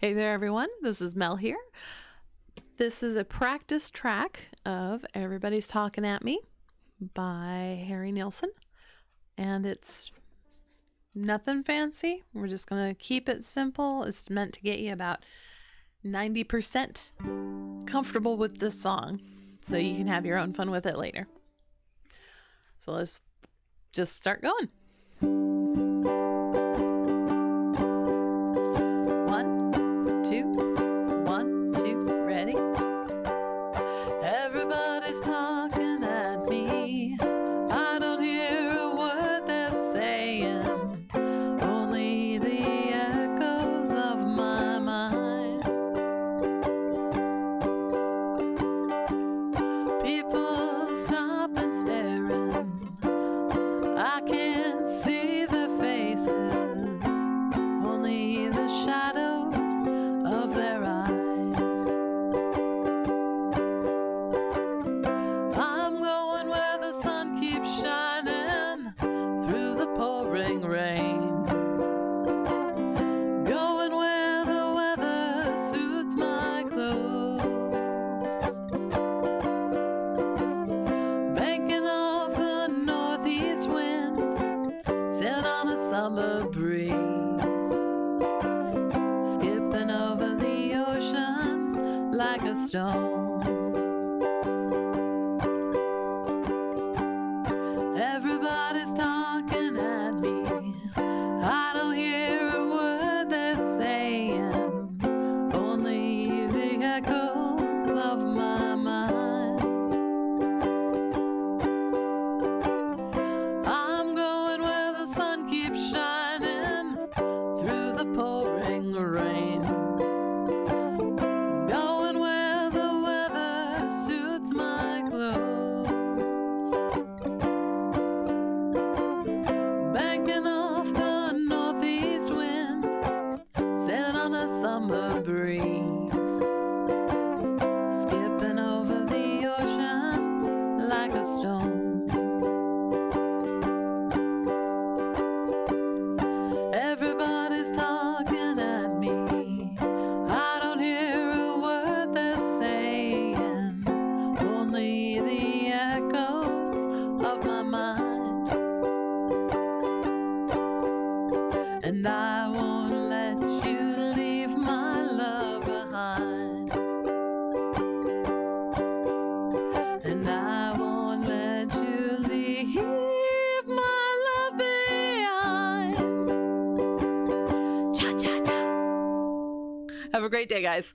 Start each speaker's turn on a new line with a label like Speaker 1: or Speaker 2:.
Speaker 1: Hey there, everyone. This is Mel here. This is a practice track of Everybody's Talking at Me by Harry Nilsson. And it's nothing fancy. We're just going to keep it simple. It's meant to get you about 90% comfortable with this song so you can have your own fun with it later. So let's just start going. One, two, ready? Everybody's talking at me. I don't hear a word they're saying, only the echoes of my mind. People stop and staring. I can't see their faces, only the shadows of their eyes. I'm going where the sun keeps shining through the pouring rain, going where the weather suits my clothes, banking off the northeast wind, sailing on a summer breeze, skipping over the ocean like a stone. Everybody's talking at me. I don't hear a word they're saying, only the echoes of my mind. I'm going where the sun keeps shining through the pouring rain, going where the weather suits my clothes, banking off the northeast wind, sailing on a summer breeze, skipping over the ocean like a stone. Everybody's talking at me. I don't hear a word they're saying, only the echoes of my mind. And I won't let you leave my love behind. And I won't let you leave my love behind. Cha-cha-cha. Have a great day, guys.